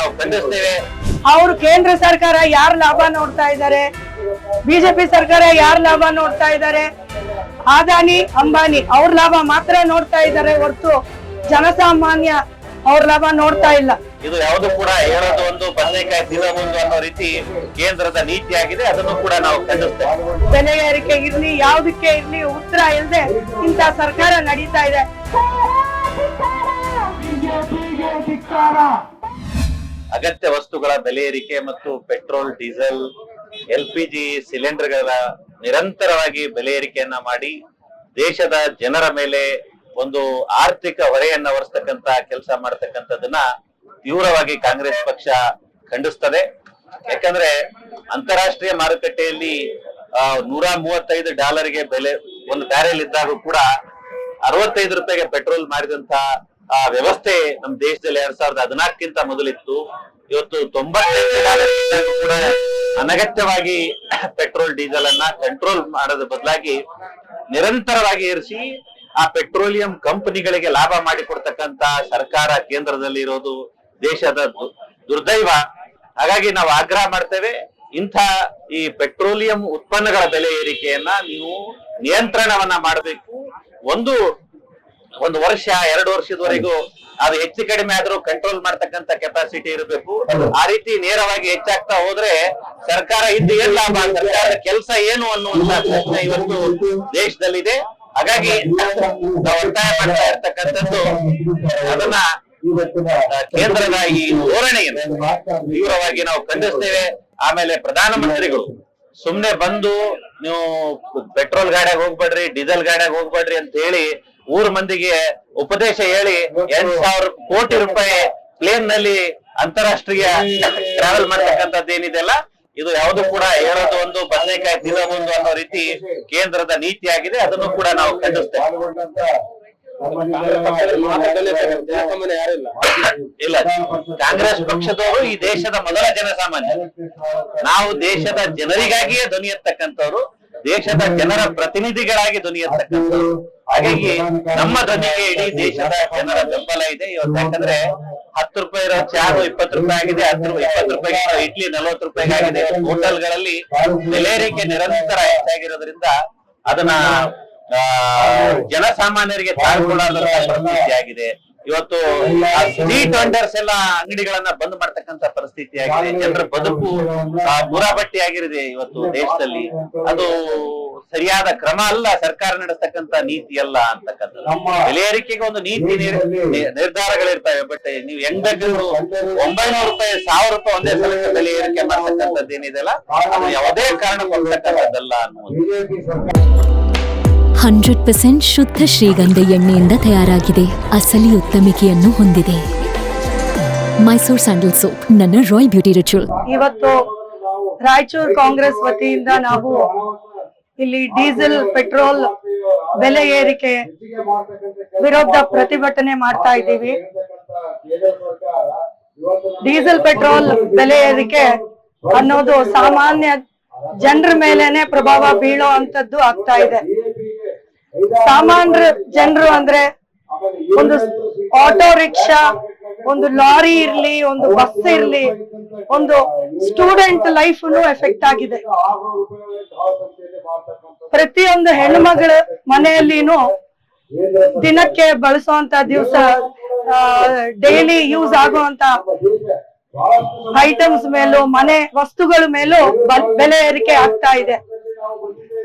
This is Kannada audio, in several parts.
ನಾವು ಖಂಡಿಸ್ತೇವೆ. ಅವರು ಕೇಂದ್ರ ಸರ್ಕಾರ ಯಾರ ಲಾಭ ನೋಡ್ತಾ ಇದ್ದಾರೆ, ಬಿಜೆಪಿ ಸರ್ಕಾರ ಯಾರ ಲಾಭ ನೋಡ್ತಾ ಇದ್ದಾರೆ, ಅದಾನಿ ಅಂಬಾನಿ ಅವ್ರ ಲಾಭ ಮಾತ್ರ ನೋಡ್ತಾ ಇದ್ದಾರೆ ಹೊರತು ಜನಸಾಮಾನ್ಯ ಅವ್ರ ಲಾಭ ನೋಡ್ತಾ ಇಲ್ಲ. ಇದು ಯಾವುದು ಕೂಡ ಹೇಳೋದು ಒಂದು ಬದನೆಕಾಯಿ ತಿನ್ನಬಹುದು ಅನ್ನೋ ರೀತಿ ಕೇಂದ್ರದ ನೀತಿ ಆಗಿದೆ. ಅದನ್ನು ಕೂಡ ನಾವು ಖಂಡಿಸ್ತೇವೆ. ಬೆಲೆ ಏರಿಕೆ ಇರ್ಲಿ, ಯಾವ್ದಕ್ಕೆ ಇರ್ಲಿ ಉತ್ತರ ಇಲ್ಲದೆ ಇಂತ ಸರ್ಕಾರ ನಡೀತಾ ಇದೆ. ಅಗತ್ಯ ವಸ್ತುಗಳ ಬೆಲೆ ಏರಿಕೆ ಮತ್ತು ಪೆಟ್ರೋಲ್, ಡೀಸೆಲ್, LPG ಸಿಲಿಂಡರ್ಗಳ ನಿರಂತರವಾಗಿ ಬೆಲೆ ಏರಿಕೆಯನ್ನ ಮಾಡಿ ದೇಶದ ಜನರ ಮೇಲೆ ಒಂದು ಆರ್ಥಿಕ ಹೊರೆಯನ್ನ ಹೊರಿಸ್ತಕ್ಕಂತ ಕೆಲಸ ಮಾಡತಕ್ಕಂಥದ್ದನ್ನ ತೀವ್ರವಾಗಿ ಕಾಂಗ್ರೆಸ್ ಪಕ್ಷ ಖಂಡಿಸ್ತದೆ. ಯಾಕಂದ್ರೆ ಅಂತಾರಾಷ್ಟ್ರೀಯ ಮಾರುಕಟ್ಟೆಯಲ್ಲಿ $135 ಬೆಲೆ ಒಂದು ಬ್ಯಾರೆಲ್ ಇದ್ದಾಗ ಕೂಡ ₹65 ಪೆಟ್ರೋಲ್ ಮಾರಿದಂತ ಆ ವ್ಯವಸ್ಥೆ ನಮ್ಮ ದೇಶದಲ್ಲಿ 2014ಕ್ಕಿಂತ ಮೊದಲಿತ್ತು. ಇವತ್ತು $95 ಕೂಡ ಅನಗತ್ಯವಾಗಿ ಪೆಟ್ರೋಲ್ ಡೀಸೆಲ್ ಅನ್ನ ಕಂಟ್ರೋಲ್ ಮಾಡೋದ್ರ ಬದಲಾಗಿ ನಿರಂತರವಾಗಿ ಏರಿಸಿ ಆ ಪೆಟ್ರೋಲಿಯಂ ಕಂಪನಿಗಳಿಗೆ ಲಾಭ ಮಾಡಿಕೊಡ್ತಕ್ಕಂತ ಸರ್ಕಾರ ಕೇಂದ್ರದಲ್ಲಿ ಇರೋದು ದೇಶದ ದುರ್ದೈವ. ಹಾಗಾಗಿ ನಾವು ಆಗ್ರಹ ಮಾಡ್ತೇವೆ, ಇಂಥ ಈ ಪೆಟ್ರೋಲಿಯಂ ಉತ್ಪನ್ನಗಳ ಬೆಲೆ ಏರಿಕೆಯನ್ನ ನೀವು ನಿಯಂತ್ರಣವನ್ನ ಮಾಡಬೇಕು. ಒಂದು ವರ್ಷ 2 ವರ್ಷದವರೆಗೂ ಅದು ಹೆಚ್ಚು ಕಡಿಮೆ ಆದ್ರೂ ಕಂಟ್ರೋಲ್ ಮಾಡ್ತಕ್ಕಂತ ಕೆಪಾಸಿಟಿ ಇರಬೇಕು. ಆ ರೀತಿ ನೇರವಾಗಿ ಹೆಚ್ಚಾಗ್ತಾ ಹೋದ್ರೆ ಸರ್ಕಾರ ಇದ್ದು ಏನ್ ಲಾಭ, ಸರ್ಕಾರದ ಕೆಲಸ ಏನು ಅನ್ನುವಂತ ಪ್ರಶ್ನೆ ಇವತ್ತು ದೇಶದಲ್ಲಿದೆ. ಹಾಗಾಗಿ ನಾವು ಒತ್ತಾಯ ಮಾಡ್ತಾ ಇರ್ತಕ್ಕಂಥದ್ದು ಅದನ್ನ ಕೇಂದ್ರದ ಈ ಧೋರಣೆಯನ್ನು ತೀವ್ರವಾಗಿ ನಾವು ಖಂಡಿಸ್ತೇವೆ. ಆಮೇಲೆ ಪ್ರಧಾನಮಂತ್ರಿಗಳು ಸುಮ್ನೆ ಬಂದು ನೀವು ಪೆಟ್ರೋಲ್ ಗಾಡಿಯಾಗ ಹೋಗ್ಬೇಡ್ರಿ, ಡೀಸೆಲ್ ಗಾಡಿಯಾಗ ಹೋಗ್ಬೇಡ್ರಿ ಅಂತ ಹೇಳಿ ಊರ್ ಮಂದಿಗೆ ಉಪದೇಶ ಹೇಳಿ 8,000 ಕೋಟಿ ರೂಪಾಯಿ ಪ್ಲೇನ್ ನಲ್ಲಿ ಅಂತಾರಾಷ್ಟ್ರೀಯ ಟ್ರಾವೆಲ್ ಮಾಡ್ತಕ್ಕಂಥದ್ದು ಏನಿದೆಲ್ಲ ಇದು ಯಾವುದು ಕೂಡ ಹೇಳೋದು ಒಂದು ಬದನೆಕಾಯಿ ತಿನ್ನಬಹುದು ಅನ್ನೋ ರೀತಿ ಕೇಂದ್ರದ ನೀತಿ ಆಗಿದೆ. ಅದನ್ನು ಕೂಡ ನಾವು ಖಂಡಿಸ್ತೇವೆ. ಇಲ್ಲ, ಕಾಂಗ್ರೆಸ್ ಪಕ್ಷದವರು ಈ ದೇಶದ ಮೊದಲ ಜನಸಾಮಾನ್ಯ. ನಾವು ದೇಶದ ಜನರಿಗಾಗಿಯೇ ಧ್ವನಿ ಎತ್ತಕ್ಕಂಥವ್ರು, ದೇಶದ ಜನರ ಪ್ರತಿನಿಧಿಗಳಾಗಿ ಧ್ವನಿ ಎತ್ತಕ್ಕಂಥವ್ರು. ಹಾಗಾಗಿ ನಮ್ಮ ಧ್ವನಿಗೆ ಇಡೀ ದೇಶದ ಜನರ ಬೆಂಬಲ ಇದೆ ಇವತ್ತು. ಯಾಕಂದ್ರೆ ₹10 ಇರೋ ಚಾರು ₹20 ಆಗಿದೆ, ₹20 ಇಡ್ಲಿ ₹40 ಆಗಿದೆ. ಹೋಟೆಲ್ಗಳಲ್ಲಿ ಬೆಲೆ ಏರಿಕೆ ನಿರಂತರ ಹೆಚ್ಚಾಗಿರೋದ್ರಿಂದ ಅದನ್ನ ಜನಸಾಮಾನ್ಯರಿಗೆ ತಾಳ್ಕೊಳ್ಳಾದಂತ ಪರಿಸ್ಥಿತಿ ಆಗಿದೆ. ಇವತ್ತು ಸ್ಟ್ರೀಟ್ ವೆಂಡರ್ಸ್ ಎಲ್ಲ ಅಂಗಡಿಗಳನ್ನ ಬಂದ್ ಮಾಡ್ತಕ್ಕಂತ ಪರಿಸ್ಥಿತಿ ಆಗಿದೆ. ಜನರ ಬದುಕು ಬುರಾಬಟ್ಟಿ ಆಗಿರಿದೆ ಇವತ್ತು ದೇಶದಲ್ಲಿ. ಅದು ಸರಿಯಾದ ಕ್ರಮ ಅಲ್ಲ, ಸರ್ಕಾರ ನಡೆಸ್ತಕ್ಕಂತ ನೀತಿ ಅಲ್ಲ ಅಂತಕ್ಕಂಥದ್ದು. ಬೆಲೆ ಏರಿಕೆಗೆ ಒಂದು ನೀತಿ ನಿರ್ಧಾರಗಳಿರ್ತವೆ. ಬಟ್ ನೀವು ಹೆಂಗ್ ಬೇಕಾದ್ರು ₹900, ₹1,000 ಒಂದೇ ಸಲಕ್ಕೆ ಬೆಲೆ ಏರಿಕೆ ಮಾಡ್ತಕ್ಕಂಥದ್ದು ಏನಿದೆಲ್ಲ ಅದು ಯಾವುದೇ ಕಾರಣ ಕೊಡ್ತಕ್ಕಂಥದ್ದಲ್ಲ ಅನ್ನುವುದು. 100% ಶುದ್ಧ ಶ್ರೀಗಂಧ ಎಣ್ಣೆಯಿಂದ ತಯಾರಾಗಿದೆ. ಅಸಲಿ ಉತ್ತಮಿಕೆಯನ್ನು ಹೊಂದಿದೆ. ಮೈಸೂರ್ ಸ್ಯಾಂಡಲ್ ಸೋಪ್, ನನ್ನ ರಾಯಲ್ ಬ್ಯೂಟಿ ರಿಚುವಲ್. ಇವತ್ತು ರಾಯಚೂರು ಕಾಂಗ್ರೆಸ್ ವತಿಯಿಂದ ನಾವು ಇಲ್ಲಿ ಡೀಸೆಲ್ ಪೆಟ್ರೋಲ್ ಬೆಲೆ ಏರಿಕೆ ವಿರುದ್ಧ ಪ್ರತಿಭಟನೆ ಮಾಡ್ತಾ ಇದ್ದೀವಿ. ಡೀಸೆಲ್ ಪೆಟ್ರೋಲ್ ಬೆಲೆ ಏರಿಕೆ ಅನ್ನೋದು ಸಾಮಾನ್ಯ ಜನರ ಮೇಲೇನೆ ಪ್ರಭಾವ ಬೀಳೋ ಅಂತದ್ದು ಆಗ್ತಾ ಇದೆ. ಸಾಮಾನ್ಯ ಜನರು ಅಂದ್ರೆ ಒಂದು ಆಟೋ ರಿಕ್ಷಾ, ಒಂದು ಲಾರಿ ಇರ್ಲಿ, ಒಂದು ಬಸ್ ಇರ್ಲಿ, ಒಂದು ಸ್ಟೂಡೆಂಟ್ ಲೈಫ್ ಎಫೆಕ್ಟ್ ಆಗಿದೆ. ಪ್ರತಿಯೊಂದು ಹೆಣ್ಮಗಳ ಮನೆಯಲ್ಲಿನೂ ದಿನಕ್ಕೆ ಬಳಸುವಂತ ದಿವಸ ಡೈಲಿ ಯೂಸ್ ಆಗುವಂತ ಐಟಮ್ಸ್ ಮೇಲೂ ಮನೆ ವಸ್ತುಗಳ ಮೇಲೂ ಬೆಲೆ ಏರಿಕೆ ಆಗ್ತಾ ಇದೆ.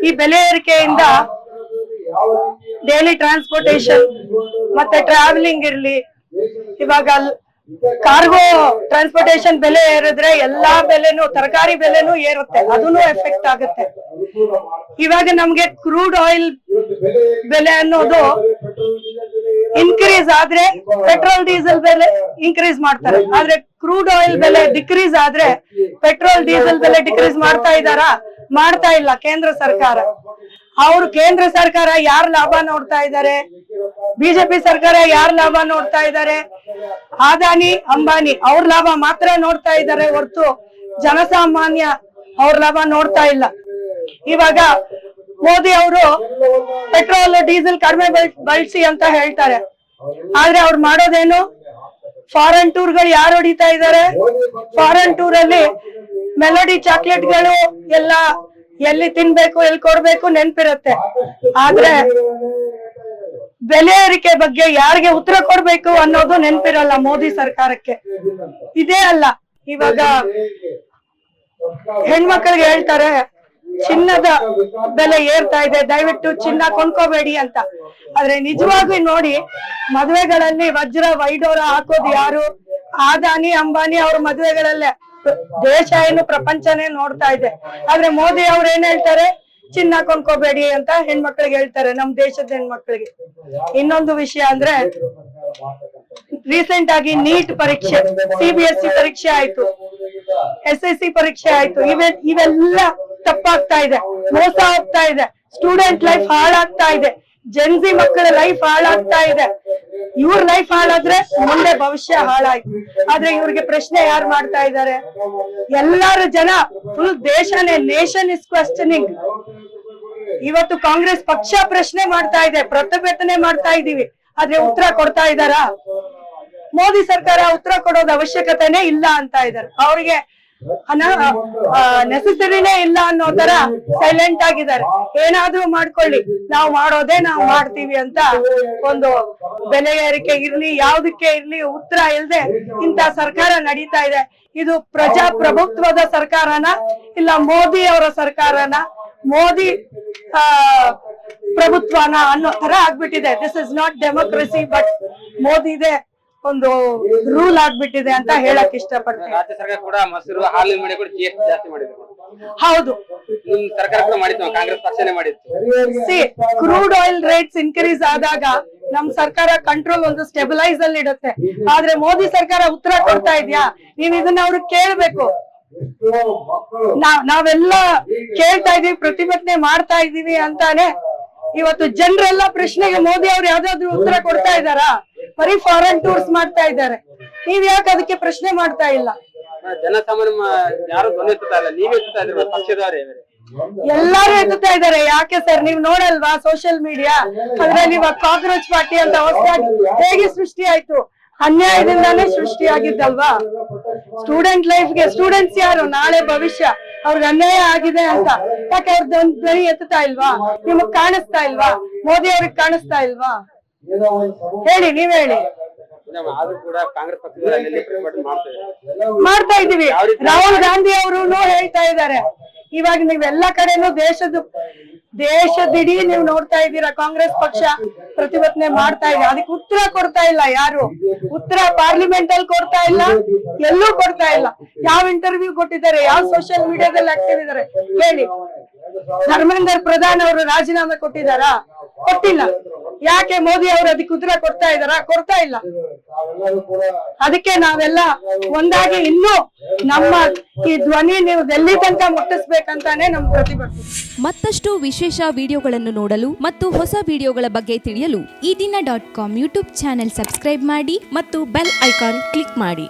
ಈ ಬೆಲೆ ಏರಿಕೆಯಿಂದ ಡೈಲಿ ಟ್ರಾನ್ಸ್ಪೋರ್ಟೇಶನ್ ಮತ್ತೆ ಟ್ರಾವೆಲಿಂಗ್ ಇರ್ಲಿ, ಇವಾಗ ಕಾರ್ಗೋ ಟ್ರಾನ್ಸ್ಪೋರ್ಟೇಶನ್ ಬೆಲೆ ಏರಿದ್ರೆ ಎಲ್ಲಾ ಬೆಲೆನೂ, ತರಕಾರಿ ಬೆಲೆನೂ ಏರುತ್ತೆ, ಅದನ್ನು ಎಫೆಕ್ಟ್ ಆಗುತ್ತೆ. ಇವಾಗ ನಮ್ಗೆ ಕ್ರೂಡ್ ಆಯಿಲ್ ಬೆಲೆ ಅನ್ನೋದು ಇನ್ಕ್ರೀಸ್ ಆದ್ರೆ ಪೆಟ್ರೋಲ್ ಡೀಸೆಲ್ ಬೆಲೆ ಇನ್ಕ್ರೀಸ್ ಮಾಡ್ತಾರೆ. ಆದ್ರೆ ಕ್ರೂಡ್ ಆಯಿಲ್ ಬೆಲೆ ಡಿಕ್ರೀಸ್ ಆದ್ರೆ ಪೆಟ್ರೋಲ್ ಡೀಸೆಲ್ ಬೆಲೆ ಡಿಕ್ರೀಸ್ ಮಾಡ್ತಾ ಇದಾರಾ? ಮಾಡ್ತಾ ಇಲ್ಲ ಕೇಂದ್ರ ಸರ್ಕಾರ. ಅವ್ರು ಕೇಂದ್ರ ಸರ್ಕಾರ ಯಾರ ಲಾಭ ನೋಡ್ತಾ ಇದ್ದಾರೆ, ಬಿಜೆಪಿ ಸರ್ಕಾರ ಯಾರ ಲಾಭ ನೋಡ್ತಾ ಇದ್ದಾರೆ, ಅದಾನಿ ಅಂಬಾನಿ ಅವ್ರ ಲಾಭ ಮಾತ್ರ ನೋಡ್ತಾ ಇದ್ದಾರೆ ಹೊರತು ಜನಸಾಮಾನ್ಯ ಅವ್ರ ಲಾಭ ನೋಡ್ತಾ ಇಲ್ಲ. ಇವಾಗ ಮೋದಿ ಅವರು ಪೆಟ್ರೋಲ್ ಡೀಸೆಲ್ ಕಡಿಮೆ ಬಳಸಿ ಅಂತ ಹೇಳ್ತಾರೆ, ಆದ್ರೆ ಅವ್ರು ಮಾಡೋದೇನು? ಫಾರಿನ್ ಟೂರ್ಗಳು ಯಾರು ಹೊಡಿತಾ ಇದ್ದಾರೆ? ಫಾರಿನ್ ಟೂರ್ ಅಲ್ಲಿ ಮೆಲೋಡಿ ಚಾಕ್ಲೇಟ್ಗಳು ಎಲ್ಲ ಎಲ್ಲಿ ತಿನ್ಬೇಕು ಎಲ್ಲಿ ಕೊಡ್ಬೇಕು ನೆನ್ಪಿರುತ್ತೆ. ಆದ್ರೆ ಬೆಲೆ ಏರಿಕೆ ಬಗ್ಗೆ ಯಾರಿಗೆ ಉತ್ತರ ಕೊಡ್ಬೇಕು ಅನ್ನೋದು ನೆನ್ಪಿರಲ್ಲ ಮೋದಿ ಸರ್ಕಾರಕ್ಕೆ. ಇದೇ ಅಲ್ಲ, ಇವಾಗ ಹೆಣ್ಮಕ್ಳಿಗೆ ಹೇಳ್ತಾರೆ ಚಿನ್ನದ ಬೆಲೆ ಏರ್ತಾ ಇದೆ, ದಯವಿಟ್ಟು ಚಿನ್ನ ಕೊಂಡ್ಕೋಬೇಡಿ ಅಂತ. ಆದ್ರೆ ನಿಜವಾಗಿ ನೋಡಿ, ಮದುವೆಗಳಲ್ಲಿ ವಜ್ರ ವೈಡೂರ ಹಾಕೋದು ಯಾರು? ಅದಾನಿ ಅಂಬಾನಿ ಅವ್ರ ಮದುವೆಗಳಲ್ಲೇ. ದೇಶ ಏನು ಪ್ರಪಂಚನೇ ನೋಡ್ತಾ ಇದೆ. ಆದ್ರೆ ಮೋದಿ ಅವ್ರು ಏನ್ ಹೇಳ್ತಾರೆ? ಚಿನ್ನ ಕೊಂಡ್ಕೋಬೇಡಿ ಅಂತ ಹೆಣ್ಮಕ್ಳಿಗೆ ಹೇಳ್ತಾರೆ, ನಮ್ ದೇಶದ ಹೆಣ್ಮಕ್ಳಿಗೆ. ಇನ್ನೊಂದು ವಿಷಯ ಅಂದ್ರೆ, ರೀಸೆಂಟ್ ಆಗಿ ನೀಟ್ ಪರೀಕ್ಷೆ, CBSE ಪರೀಕ್ಷೆ ಆಯ್ತು, SSC ಪರೀಕ್ಷೆ ಆಯ್ತು. ಇವೆಲ್ಲ ತಪ್ಪಾಗ್ತಾ ಇದೆ, ಮೋಸ ಹೋಗ್ತಾ ಇದೆ, ಸ್ಟೂಡೆಂಟ್ ಲೈಫ್ ಹಾಳಾಗ್ತಾ ಇದೆ, ಜೆನ್ಜಿ ಮಕ್ಕಳ ಲೈಫ್ ಹಾಳಾಗ್ತಾ ಇದೆ. ಇವ್ರ ಲೈಫ್ ಹಾಳಾದ್ರೆ ಮುಂದೆ ಭವಿಷ್ಯ ಹಾಳಾಯ್ತು. ಆದ್ರೆ ಇವ್ರಿಗೆ ಪ್ರಶ್ನೆ ಯಾರು ಮಾಡ್ತಾ ಇದ್ದಾರೆ? ಎಲ್ಲಾರು ಜನ ಫುಲ್ ದೇಶನೇ, ನೇಷನ್ ಇಸ್ ಕ್ವೆಶ್ಚನಿಂಗ್. ಇವತ್ತು ಕಾಂಗ್ರೆಸ್ ಪಕ್ಷ ಪ್ರಶ್ನೆ ಮಾಡ್ತಾ ಇದೆ, ಪ್ರತಿಭಟನೆ ಮಾಡ್ತಾ ಇದೀವಿ, ಆದ್ರೆ ಉತ್ತರ ಕೊಡ್ತಾ ಇದ್ದಾರಾ? ಮೋದಿ ಸರ್ಕಾರ ಉತ್ತರ ಕೊಡೋದ ಅವಶ್ಯಕತೆನೇ ಇಲ್ಲ ಅಂತ ಇದ್ದಾರೆ. ಅವ್ರಿಗೆ ನೆಸೆಸರಿನೇ ಇಲ್ಲ ಅನ್ನೋ ತರ ಸೈಲೆಂಟ್ ಆಗಿದ್ದಾರೆ. ಏನಾದ್ರೂ ಮಾಡ್ಕೊಳ್ಳಿ, ನಾವು ಮಾಡೋದೇ ನಾವು ಮಾಡ್ತೀವಿ ಅಂತ ಒಂದು ಬೆಲೆ ಏರಿಕೆ ಇರ್ಲಿ, ಯಾವ್ದಕ್ಕೆ ಇರ್ಲಿ ಉತ್ತರ ಇಲ್ಲದೆ ಇಂತ ಸರ್ಕಾರ ನಡೀತಾ ಇದೆ. ಇದು ಪ್ರಜಾಪ್ರಭುತ್ವದ ಸರ್ಕಾರನ ಇಲ್ಲ ಮೋದಿ ಅವರ ಸರ್ಕಾರನ, ಮೋದಿ ಪ್ರಭುತ್ವನ ಅನ್ನೋ ತರ ಆಗ್ಬಿಟ್ಟಿದೆ. This is not democracy, but ಮೋದಿದೆ ಒಂದು ರೂಲ್ ಆಗ್ಬಿಟ್ಟಿದೆ ಅಂತ ಹೇಳಕ್ ಇಷ್ಟಪಡ್ತೀನಿ. ರಾಜ್ಯ ಸರ್ಕಾರ ಕೂಡ ಮೊಸರು ಹಾಲಿನ ಮೇಲೆ ಕೂಡ GST ಜಾಸ್ತಿ ಮಾಡಿದ್ರು. ಹೌದು, ನಿಮ್ ಸರ್ಕಾರ ಕೂಡ ಮಾಡಿತ್ತು, ಕಾಂಗ್ರೆಸ್ ಪಕ್ಷನೇ ಮಾಡಿತ್ತು. ಕ್ರೂಡ್ ಆಯಿಲ್ ರೇಟ್ಸ್ ಇನ್ಕ್ರೀಸ್ ಆದಾಗ ನಮ್ ಸರ್ಕಾರ ಕಂಟ್ರೋಲ್ ಒಂದು ಸ್ಟೆಬಿಲೈಸ್ ಅಲ್ಲಿ ಇಡುತ್ತೆ. ಆದ್ರೆ ಮೋದಿ ಸರ್ಕಾರ ಉತ್ತರ ಕೊಡ್ತಾ ಇದ್ಯಾ? ನೀವ್ ಇದನ್ನ ಅವ್ರು ಕೇಳ್ಬೇಕು. ನಾವೆಲ್ಲ ಕೇಳ್ತಾ ಇದೀವಿ, ಪ್ರತಿಭಟನೆ ಮಾಡ್ತಾ ಇದೀವಿ ಅಂತಾನೆ ಇವತ್ತು ಜನರೆಲ್ಲ ಪ್ರಶ್ನೆಗೆ ಮೋದಿ ಅವ್ರು ಯಾವ್ದಾದ್ರು ಉತ್ತರ ಕೊಡ್ತಾ ಇದಾರಾ? ಬರೀ ಫಾರಿನ್ ಟೂರ್ಸ್ ಮಾಡ್ತಾ ಇದ್ದಾರೆ. ನೀವ್ ಯಾಕೆ ಅದಕ್ಕೆ ಪ್ರಶ್ನೆ ಮಾಡ್ತಾ ಇಲ್ಲ? ಜನಸಾಮಾನ್ಯ ಯಾರು ಧ್ವನಿ ಎತ್ತುತ್ತಾ ಇಲ್ಲ, ನೀವೇ ಎತ್ತುತ್ತಾ ಇದ್ರಿ, ಪಕ್ಷದವರೇ ಎಲ್ಲಾರು ಎತ್ತುತ್ತಾ ಇದಾರೆ. ಯಾಕೆ ಸರ್, ನೀವ್ ನೋಡಲ್ವಾ ಸೋಷಿಯಲ್ ಮೀಡಿಯಾ? ಅದ್ರಲ್ಲಿ ಇವಾಗ ಕಾಕ್ರೋಚ್ ಪಾರ್ಟಿ ಅಂತ ಹೊಸದಾಗಿ ಹೇಗೆ ಸೃಷ್ಟಿ ಆಯ್ತು? ಅನ್ಯಾಯದಿಂದಾನೇ ಸೃಷ್ಟಿಯಾಗಿದ್ದಲ್ವಾ? ಸ್ಟೂಡೆಂಟ್ ಲೈಫ್ಗೆ ಸ್ಟೂಡೆಂಟ್ಸ್ ಯಾರು? ನಾಳೆ ಭವಿಷ್ಯ. ಅವ್ರಿಗೆ ಅನ್ಯಾಯ ಆಗಿದೆ ಅಂತ ಯಾಕೆ ಅವ್ರ ಧ್ವನಿ ಎತ್ತುತ್ತಾ ಇಲ್ವಾ? ನಿಮಗ್ ಕಾಣಿಸ್ತಾ ಇಲ್ವಾ? ಮೋದಿ ಅವ್ರಿಗೆ ಕಾಣಿಸ್ತಾ ಇಲ್ವಾ? ಹೇಳಿ, ನೀವ್ ಹೇಳಿ. ಆದ್ರೂ ಕೂಡ ಕಾಂಗ್ರೆಸ್ ಪಕ್ಷದಲ್ಲಿ ಪ್ರತಿಭಟನೆ ಮಾಡ್ತಾ ಇದೀವಿ. ರಾಹುಲ್ ಗಾಂಧಿ ಅವರು ಹೇಳ್ತಾ ಇದ್ದಾರೆ. ಇವಾಗ ನೀವೆಲ್ಲಾ ಕಡೆನೂ ದೇಶದಿಡೀ ನೀವು ನೋಡ್ತಾ ಇದ್ದೀರಾ, ಕಾಂಗ್ರೆಸ್ ಪಕ್ಷ ಪ್ರತಿಭಟನೆ ಮಾಡ್ತಾ ಇದೆ. ಅದಕ್ಕೆ ಉತ್ತರ ಕೊಡ್ತಾ ಇಲ್ಲ ಯಾರು. ಉತ್ತರ ಪಾರ್ಲಿಮೆಂಟ್ ಅಲ್ಲಿ ಕೊಡ್ತಾ ಇಲ್ಲ, ಎಲ್ಲೂ ಕೊಡ್ತಾ ಇಲ್ಲ. ಯಾವ ಇಂಟರ್ವ್ಯೂ ಕೊಟ್ಟಿದ್ದಾರೆ? ಯಾವ ಸೋಷಿಯಲ್ ಮೀಡಿಯಾದಲ್ಲಿ ಆಕ್ಟಿವ್ ಇದಾರೆ ಹೇಳಿ? ಧರ್ಮೇಂದ್ರ ಪ್ರಧಾನ್ ಅವರು ರಾಜೀನಾಮೆ ಕೊಟ್ಟಿದಾರಾ? ಕೊಟ್ಟಿಲ್ಲ. ಯಾಕೆ ಮೋದಿ ಅವರು ಅದಕ್ಕೆ ಉತ್ತರ ಕೊಡ್ತಾ ಇದಾರಾ? ಕೊಡ್ತಾ ಇಲ್ಲ. ಅದಕ್ಕೆ ನಾವೆಲ್ಲ ಒಂದಾಗಿ ಇನ್ನೂ ನಮ್ಮ ಈ ಧ್ವನಿ ನೀವು ಎಲ್ಲಿ ತನಕ ಮುಟ್ಟಿಸ್ಬೇಕಂತಾನೆ ನಮ್ ಪ್ರತಿಭಟನೆ. ಮತ್ತಷ್ಟು ವಿಶೇಷ ವಿಡಿಯೋಗಳನ್ನು ನೋಡಲು ಮತ್ತು ಹೊಸ ವಿಡಿಯೋಗಳ ಬಗ್ಗೆ ತಿಳಿಯಲು ಈ ದಿನ .com ಯೂಟ್ಯೂಬ್ ಚಾನೆಲ್ ಸಬ್ಸ್ಕ್ರೈಬ್ ಮಾಡಿ ಮತ್ತು ಬೆಲ್ ಐಕಾನ್ ಕ್ಲಿಕ್ ಮಾಡಿ.